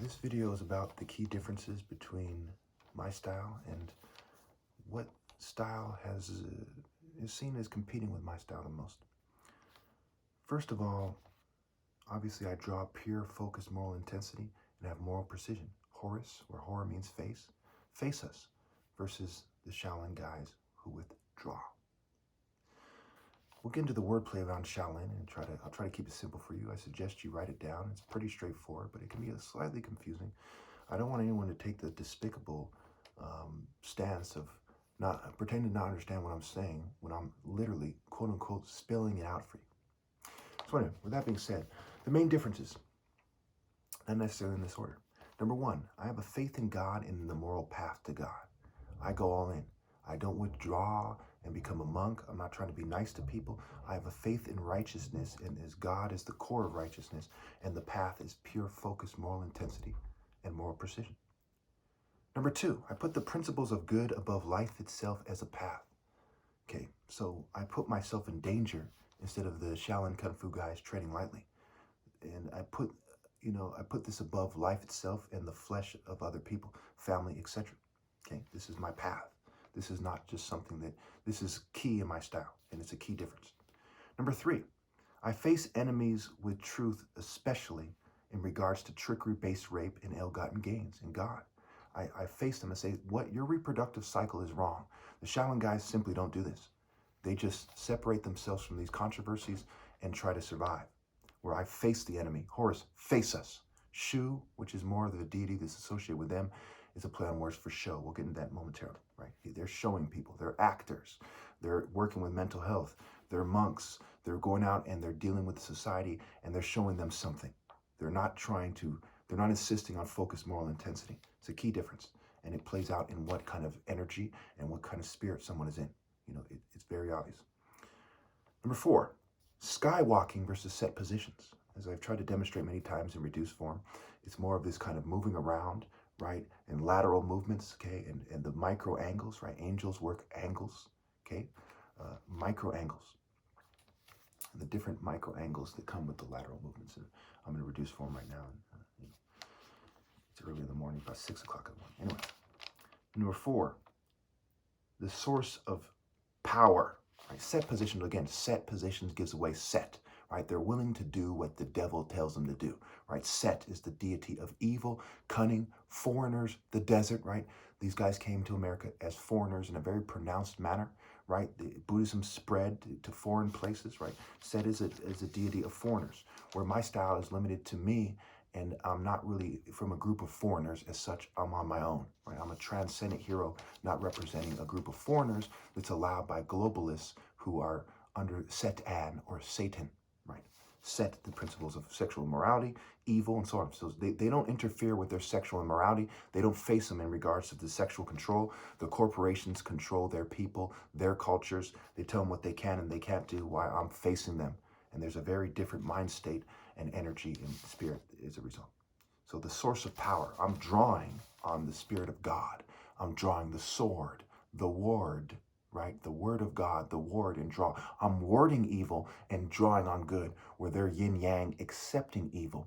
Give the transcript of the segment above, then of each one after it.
This video is about the key differences between my style and what style is seen as competing with my style the most. First of all, obviously I draw pure, focused moral intensity and have moral precision. Horus, where horror means face us, versus the Shaolin guys who withdraw. We'll get into the wordplay around Shaolin and I'll try to keep it simple for you. I suggest you write it down. It's pretty straightforward, but it can be slightly confusing. I don't want anyone to take the despicable stance of not pretending to not understand what I'm saying when I'm literally, quote unquote, spelling it out for you. So anyway, with that being said, the main differences, not necessarily in this order. Number one, I have a faith in God and in the moral path to God. I go all in. I don't withdraw and become a monk. I'm not trying to be nice to people. I have a faith in righteousness, and as God is the core of righteousness, and the path is pure, focused moral intensity and moral precision. Number two, I put the principles of good above life itself as a path. Okay, so I put myself in danger instead of the Shaolin Kung Fu guys treading lightly. And I put this above life itself and the flesh of other people, family, etc. Okay, this is my path. This is not just something this is key in my style, and it's a key difference. Number three, I face enemies with truth, especially in regards to trickery-based rape and ill-gotten gains in God. I face them and say, what, your reproductive cycle is wrong. The Shaolin guys simply don't do this. They just separate themselves from these controversies and try to survive. Where I face the enemy, Horus, face us. Shu, which is more of the deity that's associated with them, is a play on words for show. We'll get into that momentarily, right? They're showing people, they're actors, they're working with mental health, they're monks, they're going out and they're dealing with society and they're showing them something. They're not insisting on focused moral intensity. It's a key difference. And it plays out in what kind of energy and what kind of spirit someone is in. It's very obvious. Number four, skywalking versus set positions. As I've tried to demonstrate many times in reduced form, it's more of this kind of moving around, right? And lateral movements, okay? And the micro angles, right? Angels work angles, okay? Micro angles. And the different micro angles that come with the lateral movements. And I'm in reduced form right now. It's early in the morning, about 6 o'clock in the morning. Anyway, number four, the source of power. Right? Set positions, again, set positions gives away set, right? They're willing to do what the devil tells them to do, right? Set is the deity of evil, cunning, foreigners, the desert, right? These guys came to America as foreigners in a very pronounced manner, right? Buddhism spread to foreign places, right? Set is a deity of foreigners, where my style is limited to me, and I'm not really from a group of foreigners as such. I'm on my own, right? I'm a transcendent hero, not representing a group of foreigners that's allowed by globalists who are under Satan or Satan, right? Set the principles of sexual immorality, evil, and so on. So they don't interfere with their sexual immorality. They don't face them in regards to the sexual control. The corporations control their people, their cultures. They tell them what they can and they can't do while I'm facing them. And there's a very different mind state and energy and spirit as a result. So the source of power, I'm drawing on the Spirit of God. I'm drawing the sword, the word, right? The word of God, the word, and draw. I'm wording evil and drawing on good, where they're yin-yang, accepting evil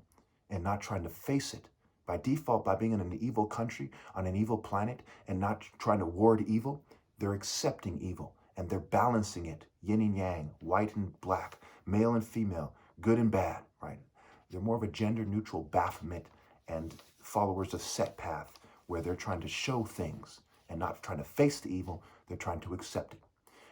and not trying to face it. By default, by being in an evil country, on an evil planet, and not trying to ward evil, they're accepting evil and they're balancing it, yin and yang, white and black, male and female, good and bad, right? They're more of a gender-neutral Baphomet and followers of set path, where they're trying to show things and not trying to face the evil, they're trying to accept it.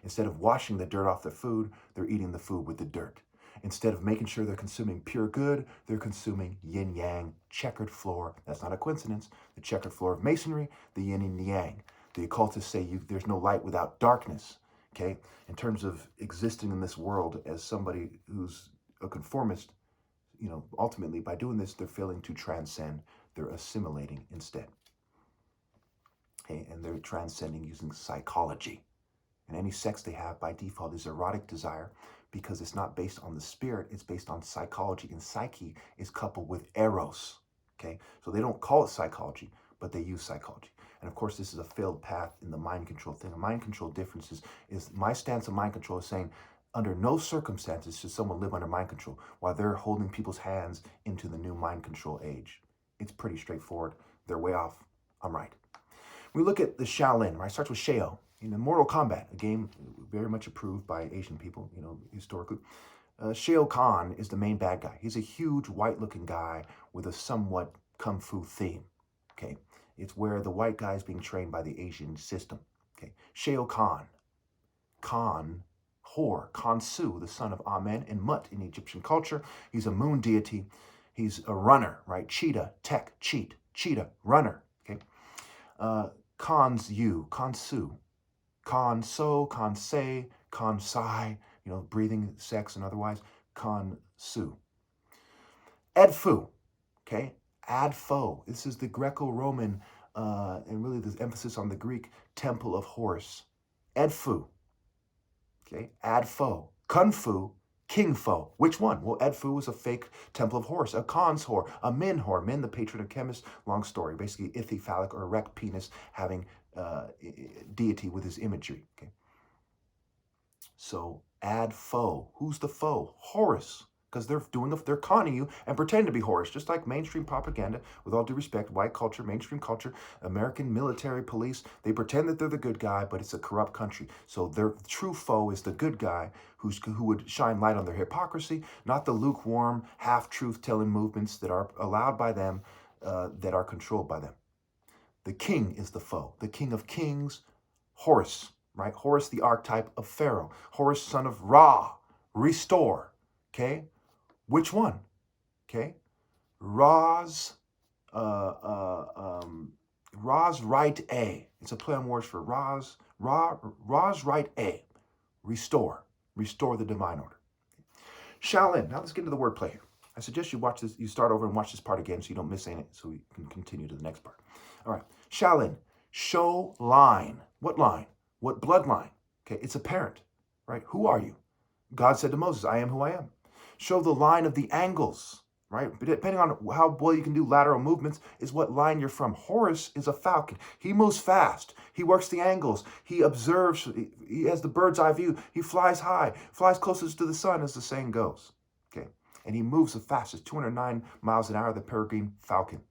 Instead of washing the dirt off their food, they're eating the food with the dirt. Instead of making sure they're consuming pure good, they're consuming yin-yang, checkered floor. That's not a coincidence. The checkered floor of masonry, the yin and the yang. The occultists say there's no light without darkness, okay? In terms of existing in this world as somebody who's a conformist, ultimately by doing this, they're failing to transcend. They're assimilating instead. Okay, and they're transcending using psychology. And any sex they have by default is erotic desire, because it's not based on the spirit, it's based on psychology. And psyche is coupled with eros. Okay, so they don't call it psychology, but they use psychology. And of course, this is a failed path in the mind control thing. A mind control difference is my stance on mind control is saying, under no circumstances should someone live under mind control while they're holding people's hands into the new mind control age. It's pretty straightforward. They're way off. I'm right. We look at the Shaolin, right? It starts with Shao. In Mortal Kombat, a game very much approved by Asian people, historically. Shao Kahn is the main bad guy. He's a huge white-looking guy with a somewhat kung fu theme. Okay, it's where the white guy is being trained by the Asian system. Okay, Shao Kahn, Khonsu, the son of Amen and Mut in Egyptian culture. He's a moon deity. He's a runner, right? Cheetah, cheetah, runner. Okay, Khonsu, Khonsei, Khonsai, breathing, sex, and otherwise, Khonsu. Edfu, okay? Adfo. This is the Greco-Roman, and really the emphasis on the Greek temple of Horus. Edfu, okay? Adfo. Kunfu, Kingfo. Which one? Well, Edfu is a fake temple of Horus, a Khan's whore, a Min whore. Min, the patron of chemists. Long story. Basically, phallic or erect penis having deity with his imagery. Okay. So add foe. Who's the foe? Horus. Because they're conning you and pretend to be Horus, just like mainstream propaganda. With all due respect, white culture, mainstream culture, American military police, they pretend that they're the good guy, but it's a corrupt country. So their true foe is the good guy who would shine light on their hypocrisy, not the lukewarm, half-truth telling movements that are allowed by them, that are controlled by them. The king is the foe. The king of kings, Horus, right? Horus, the archetype of Pharaoh. Horus, son of Ra, restore, okay? Which one? Okay, Ra's right A. It's a play on words for Ra's right A. Restore the divine order. Shaolin. Now let's get into the wordplay here. I suggest you watch this. You start over and watch this part again so you don't miss any, so we can continue to the next part. All right, Shaolin. Show line. What line? What bloodline? Okay, it's apparent, right? Who are you? God said to Moses, "I am who I am." Show the line of the angles, right? But depending on how well you can do lateral movements is what line you're from. Horus is a falcon. He moves fast. He works the angles. He observes. He has the bird's eye view. He flies high, flies closest to the sun, as the saying goes. Okay, and he moves the fastest, 209 miles an hour, the peregrine falcon.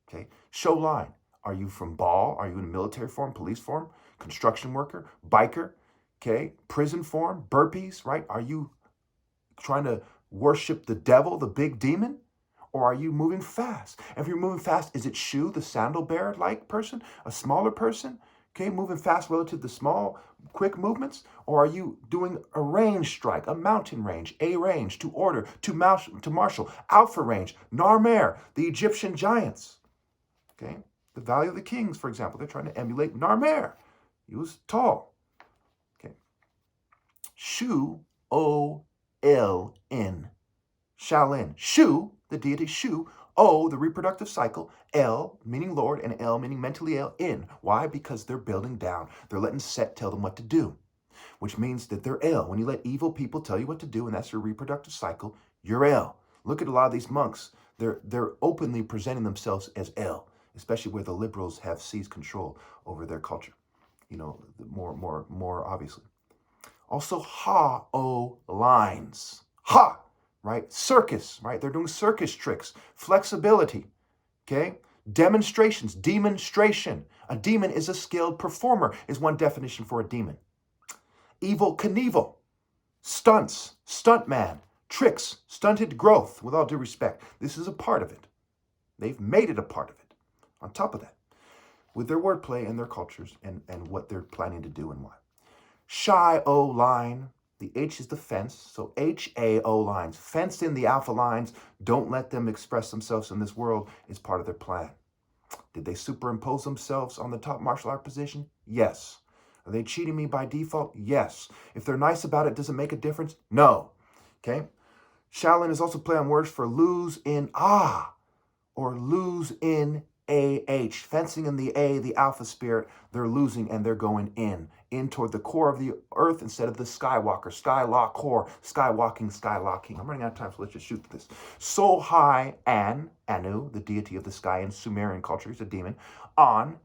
Okay, show line. Are you from Baal? Are you in military form, police form, construction worker, biker? Okay, prison form, burpees, right? Are you trying to worship the devil, the big demon? Or are you moving fast? And if you're moving fast, is it Shu, the sandal bearer-like person, a smaller person? Okay, moving fast relative to small, quick movements? Or are you doing a range strike, a mountain range, a range, to order, to martial, alpha range, Narmer, the Egyptian giants? Okay, the Valley of the Kings, for example, they're trying to emulate Narmer. He was tall. Okay, Shu, O-L-N. Shaolin. Shu, the deity Shu. O, the reproductive cycle. L, meaning Lord, and L, meaning mentally L, in. Why? Because they're building down. They're letting Set tell them what to do, which means that they're L. When you let evil people tell you what to do, and that's your reproductive cycle, you're L. Look at a lot of these monks. They're openly presenting themselves as L, especially where the liberals have seized control over their culture. More obviously. Also, Ha-O lines. Ha, right? Circus, right? They're doing circus tricks. Flexibility, okay? Demonstrations, demonstration. A demon is a skilled performer, is one definition for a demon. Evil Knievel. Stunts, stuntman. Tricks, stunted growth, with all due respect. This is a part of it. They've made it a part of it. On top of that, with their wordplay and their cultures and what they're planning to do and why. Shy-O line. The H is the fence, so H-A-O lines. Fenced in the alpha lines. Don't let them express themselves in this world is part of their plan. Did they superimpose themselves on the top martial art position? Yes. Are they cheating me by default? Yes. If they're nice about it, does it make a difference? No. Okay? Shaolin is also play on words for lose in ah or lose in AH. Fencing in the A, the alpha spirit, they're losing and they're going in toward the core of the earth instead of the skywalker, skylock core, skylocking. I'm running out of time, so let's just shoot this. So high Anu, the deity of the sky in Sumerian culture, he's a demon, on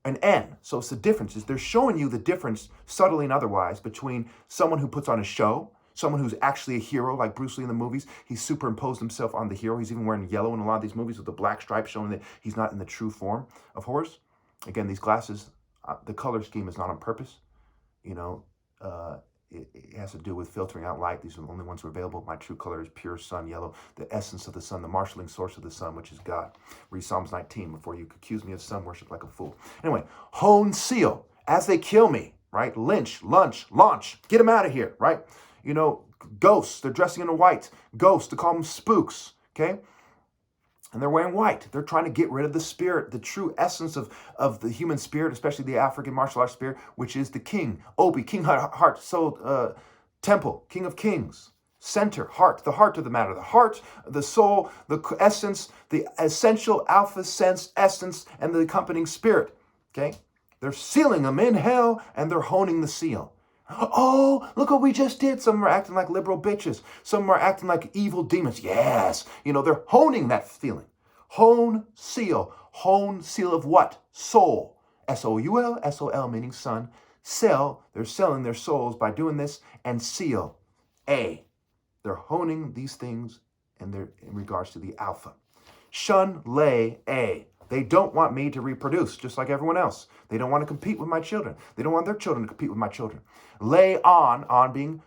an N. So it's the differences. They're showing you the difference, subtly and otherwise, between someone who puts on a show, Someone who's actually a hero, like Bruce Lee in the movies. He's superimposed himself on the hero. He's even wearing yellow in a lot of these movies with the black stripe, showing that he's not in the true form of Horus. Again, these glasses, the color scheme is not on purpose. You know, it has to do with filtering out light. These are the only ones who are available. My true color is pure sun yellow, the essence of the sun, the marshaling source of the sun, which is God. Read Psalms 19 before you accuse me of sun worship like a fool. Anyway, hone seal, as they kill me, right? Lynch, lunch, launch, get them out of here, right? You know, ghosts, they're dressing in white. Ghosts, to call them spooks, okay? And they're wearing white. They're trying to get rid of the spirit, the true essence of the human spirit, especially the African martial arts spirit, which is the king. Obi, king, heart, soul, temple, king of kings. Center, heart, the heart of the matter. The heart, the soul, the essence, the essential alpha sense, essence, and the accompanying spirit, okay? They're sealing them in hell, and they're honing the seal. Oh, look what we just did. Some are acting like liberal bitches. Some are acting like evil demons. Yes. You know, they're honing that feeling. Hone seal. Hone seal of what? Soul. S-O-U-L. S-O-L meaning sun. Sell. They're selling their souls by doing this. And seal. A. They're honing these things in regards to the alpha. Shun, lay, A. They don't want me to reproduce, just like everyone else. They don't want to compete with my children. They don't want their children to compete with my children. Lay on being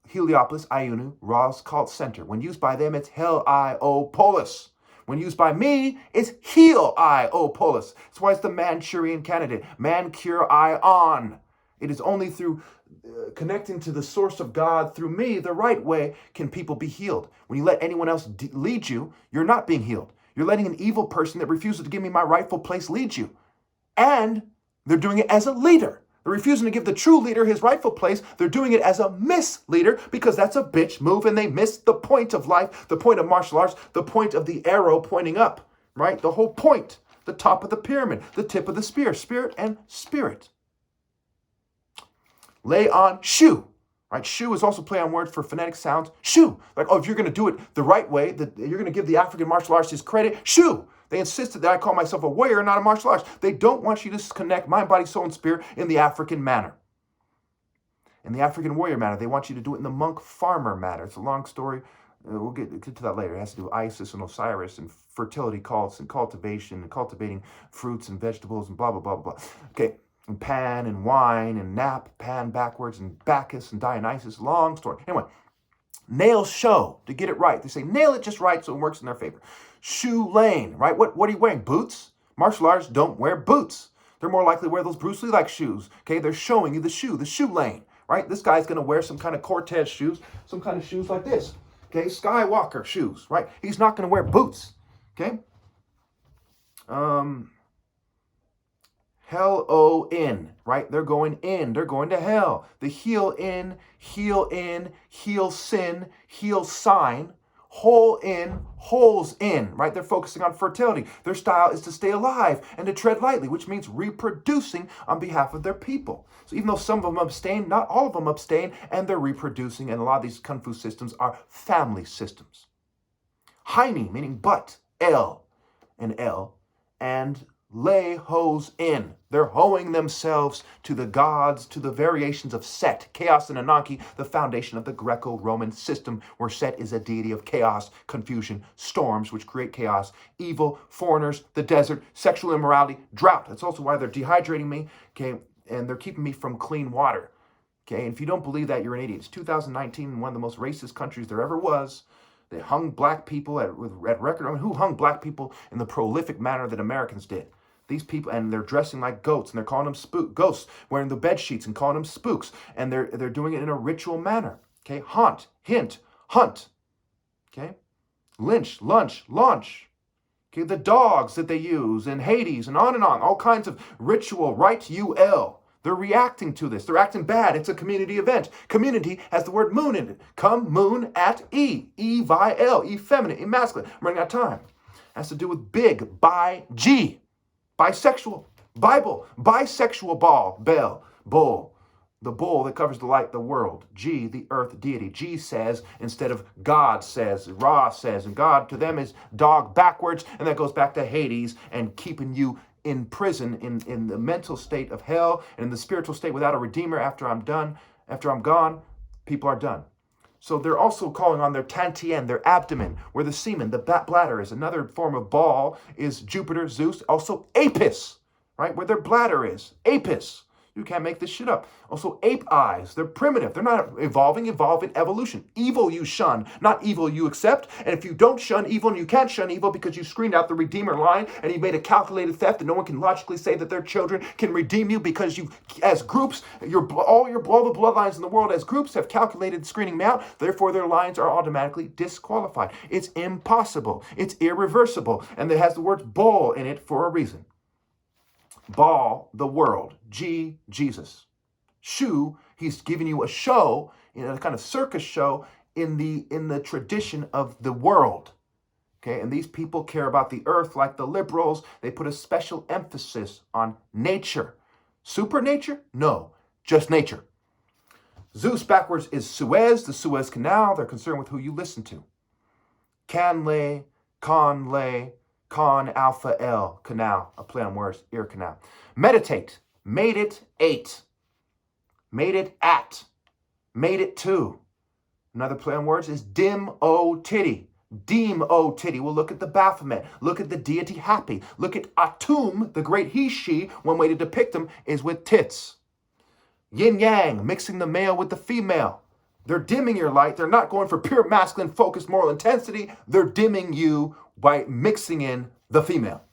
Heliopolis, Iunu, Ra's cult center. When used by them, it's Heliopolis. When used by me, it's Heliopolis. That's why it's the Manchurian candidate. Mancure ion. It is only through connecting to the source of God through me, the right way, can people be healed. When you let anyone else lead you, you're not being healed. You're letting an evil person that refuses to give me my rightful place lead you. And they're doing it as a leader. They're refusing to give the true leader his rightful place. They're doing it as a misleader because that's a bitch move and they miss the point of life, the point of martial arts, the point of the arrow pointing up, right? The whole point, the top of the pyramid, the tip of the spear, spirit and spirit. Lay on shoe. Right? Shu is also play on words for phonetic sounds. Shu. Like, oh, if you're going to do it the right way, that you're going to give the African martial arts his credit. Shu. They insisted that I call myself a warrior, not a martial arts. They don't want you to connect mind, body, soul, and spirit in the African manner. In the African warrior manner. They want you to do it in the monk farmer manner. It's a long story. We'll get to that later. It has to do with Isis and Osiris and fertility cults and cultivation and cultivating fruits and vegetables and blah, blah, blah, blah. Okay. And Pan and wine and Nap, Pan backwards, and Bacchus and Dionysus. Long story. Anyway, nail show to get it right. They say nail it just right so it works in their favor. Shoe lane, right? What are you wearing? Boots? Martial artists don't wear boots. They're more likely to wear those Bruce Lee-like shoes. Okay, they're showing you the shoe lane, right? This guy's going to wear some kind of Cortez shoes, some kind of shoes like this. Okay, Skywalker shoes, right? He's not going to wear boots. Okay? Hell-O-N, right? They're going in. They're going to hell. The heal in, heal sin, heal sign, hole in, holes in, right? They're focusing on fertility. Their style is to stay alive and to tread lightly, which means reproducing on behalf of their people. So even though some of them abstain, not all of them abstain, and they're reproducing, and a lot of these Kung Fu systems are family systems. Heine, meaning but, L, and lay hoes in. They're hoeing themselves to the gods, to the variations of Set, chaos and Ananke, the foundation of the Greco-Roman system, where Set is a deity of chaos, confusion, storms, which create chaos, evil, foreigners, the desert, sexual immorality, drought. That's also why they're dehydrating me, okay, and they're keeping me from clean water, okay? And if you don't believe that, you're an idiot. It's 2019, in one of the most racist countries there ever was. They hung black people at record. I mean, who hung black people in the prolific manner that Americans did? These people, and they're dressing like goats, and they're calling them ghosts, wearing the bed sheets and calling them spooks, and they're doing it in a ritual manner. Okay, haunt, hint, hunt. Okay, lynch, lunch, launch. Okay, the dogs that they use, and Hades, and on, all kinds of ritual, right, UL. They're reacting to this. They're acting bad. It's a community event. Community has the word moon in it. Come moon at E. E-vi-L. E feminine, E masculine. I'm running out of time. Has to do with big, by G. Bisexual, Bible, bisexual bull, the bull that covers the light, the world. G, the earth deity. G says instead of God says, Ra says, and God to them is dog backwards, and that goes back to Hades and keeping you in prison in the mental state of hell and in the spiritual state without a redeemer after I'm gone, people are done. So they're also calling on their tantien, their abdomen, where the semen, the bladder is. Another form of ball is Jupiter, Zeus, also Apis, right? Where their bladder is, Apis. You can't make this shit up. Also, ape eyes. They're primitive. They're not evolving, evolve in evolution. Evil you shun, not evil you accept. And if you don't shun evil, and you can't shun evil because you screened out the Redeemer line and you made a calculated theft, and no one can logically say that their children can redeem you because you, as groups, all the bloodlines in the world as groups have calculated screening them out. Therefore, their lines are automatically disqualified. It's impossible. It's irreversible. And it has the word bull in it for a reason. Ball, the world. G, Jesus. Shu, he's giving you a show, a kind of circus show in the tradition of the world. Okay, and these people care about the earth like the liberals. They put a special emphasis on nature. Supernature? No, just nature. Zeus backwards is Suez, the Suez Canal. They're concerned with who you listen to. Canlay, Conlay, Con Alpha L, canal, a play on words, ear canal. Meditate, made it 8. Made it at, made it 2. Another play on words is dim o titty, deem o titty. We'll look at the Baphomet, look at the deity Happy, look at Atum, the great he, she. One way to depict them is with tits. Yin yang, mixing the male with the female. They're dimming your light. They're not going for pure masculine focused moral intensity. They're dimming you by mixing in the female.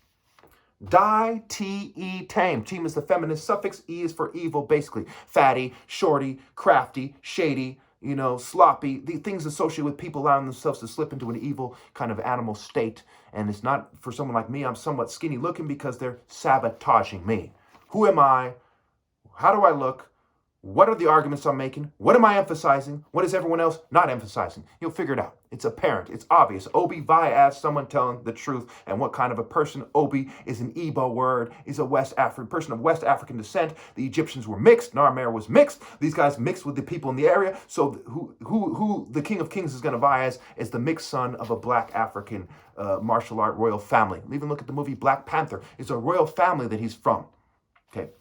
Die, T-E, tame. Team is the feminist suffix. E is for evil, basically. Fatty, shorty, crafty, shady, sloppy. The things associated with people allowing themselves to slip into an evil kind of animal state. And it's not for someone like me. I'm somewhat skinny looking because they're sabotaging me. Who am I? How do I look? What are the arguments I'm making? What am I emphasizing? What is everyone else not emphasizing? You'll figure it out. It's apparent. It's obvious. Obi Vi as someone telling the truth and what kind of a person. Obi is an Igbo word, is a West African person of West African descent. The Egyptians were mixed. Narmer was mixed. These guys mixed with the people in the area. So who the King of Kings is going to vie as is the mixed son of a black African martial art royal family. Even look at the movie Black Panther. It's a royal family that he's from. Okay.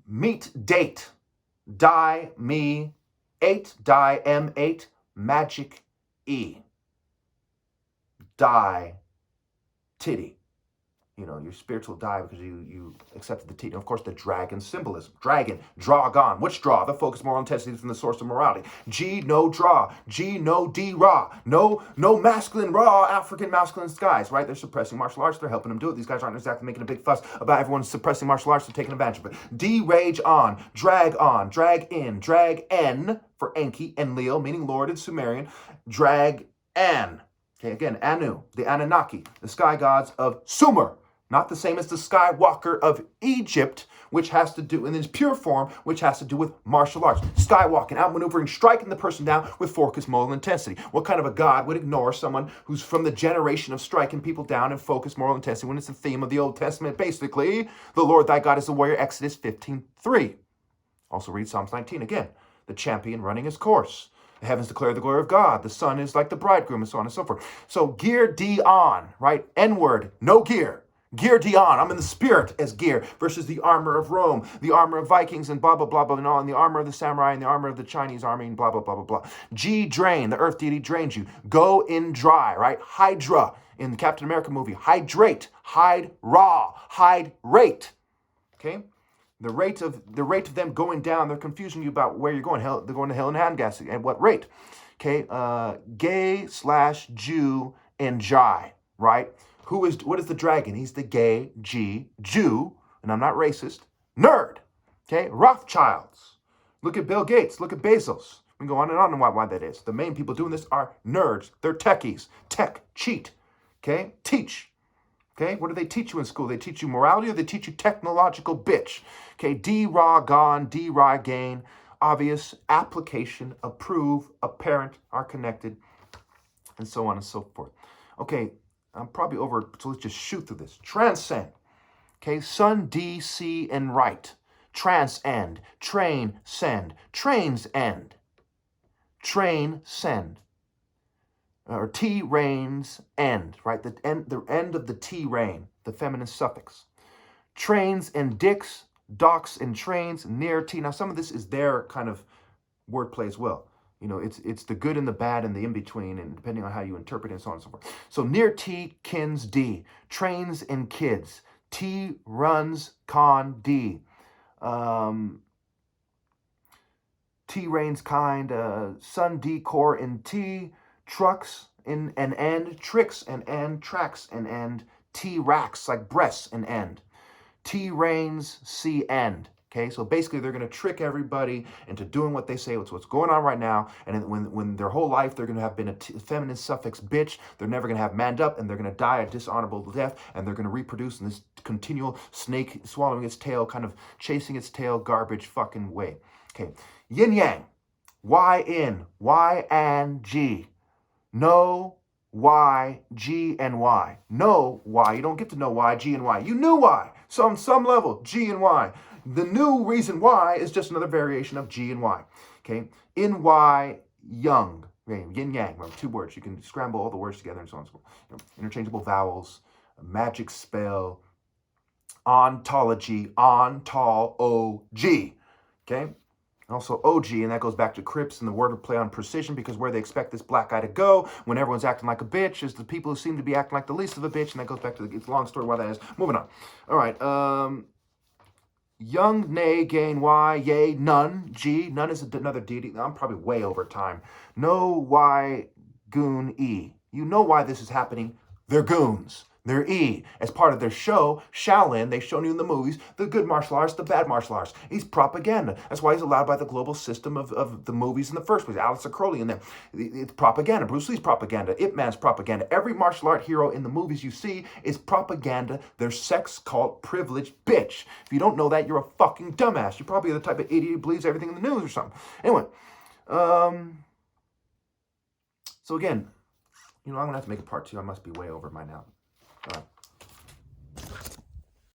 Meet, date, die, me, 8, die, M8, magic, E. Die, titty. Your spiritual die because you accepted the titty. And of course, the dragon symbolism. Dragon, dragon. Which draw? The focus moral intensity from the source of morality. G, no draw. G, no D, raw. No masculine, raw, African masculine skies, right? They're suppressing martial arts. They're helping them do it. These guys aren't exactly making a big fuss about everyone suppressing martial arts. They're taking advantage of it. D, rage on, drag in, drag N for Enki, Enlil, meaning Lord in Sumerian. Drag An. Okay, again, Anu, the Anunnaki, the sky gods of Sumer. Not the same as the Skywalker of Egypt, which has to do, in its pure form, which has to do with martial arts. Skywalking, outmaneuvering, striking the person down with focused moral intensity. What kind of a god would ignore someone who's from the generation of striking people down in focused moral intensity when it's the theme of the Old Testament? Basically, the Lord thy God is a warrior, Exodus 15:3. Also read Psalms 19 again. The champion running his course. The heavens declare the glory of God. The sun is like the bridegroom, and so on and so forth. So gear D on, right? N-word, no gear. Gear Dion, I'm in the spirit as gear, versus the armor of Rome, the armor of Vikings, and blah, blah, blah, blah, and all, and the armor of the samurai, and the armor of the Chinese army, and blah, blah, blah, blah, blah. G, drain, the earth deity drains you. Go in dry, right? Hydra, in the Captain America movie. Hydrate, hide raw, hide rate. Okay? The rate of them going down, they're confusing you about where you're going. Hell, they're going to hell in handgassing. At what rate? Okay, gay/Jew and Jai, right? What is the dragon? He's the gay Jew, and I'm not racist, nerd. Okay, Rothschilds. Look at Bill Gates. Look at Bezos. We can go on and why that is. The main people doing this are nerds. They're techies. Tech, cheat. Okay, teach. Okay, what do they teach you in school? They teach you morality or they teach you technological bitch? Okay, D-Ra gone, D-Ra gain. Obvious, application, approve, apparent, are connected, and so on and so forth. Okay. I'm probably over, so let's just shoot through this. Transcend. Okay, sun, D, C, and right. Transcend. Train, send. Trains end. Train, send. Or T, reigns, end, right? The end of the T reign, the feminine suffix. Trains and dicks, docks and trains, near T. Now, some of this is their kind of wordplay as well. You know, it's the good and the bad and the in-between, and depending on how you interpret it and so on and so forth. So near T, kins D. Trains and kids. T runs con D. T reigns kind. Sun D core in T. Trucks in an end. Tricks and end. Tracks and end. T racks like breasts and end. T reigns C end. Okay, so basically they're going to trick everybody into doing what they say. It's what's going on right now. And when their whole life they're going to have been a feminine suffix bitch, they're never going to have manned up, and they're going to die a dishonorable death, and they're going to reproduce in this continual snake swallowing its tail, kind of chasing its tail garbage fucking way. Okay, yin yang, Y in, Y and G. No, Y, G, and Y. No, Y. You don't get to know Y, G, and Y. You knew Y. So on some level, G and Y. The new reason why is just another variation of G and Y. Okay? In Y, young. Okay? Yin yang. Remember, 2 words. You can scramble all the words together and so on and so forth. You know, interchangeable vowels, a magic spell, ontology, O-G. Okay? Also OG, and that goes back to Crips and the wordplay on precision, because where they expect this black guy to go when everyone's acting like a bitch is the people who seem to be acting like the least of a bitch, and that goes back to it's a long story why that is. Moving on. All right. Young, nay, gain, Y, yay, none, G. None is another deity. I'm probably way over time. No, Y, goon, E. You know why this is happening. They're goons. They're E. As part of their show, Shaolin, they've shown you in the movies, the good martial arts, the bad martial arts. He's propaganda. That's why he's allowed by the global system of the movies in the first place. Alistair Crowley in there. It's propaganda. Bruce Lee's propaganda. Ip Man's propaganda. Every martial art hero in the movies you see is propaganda. They're sex cult privileged bitch. If you don't know that, you're a fucking dumbass. You're probably the type of idiot who believes everything in the news or something. Anyway, so again, you know, I'm going to have to make a part 2. I must be way over mine now. All right.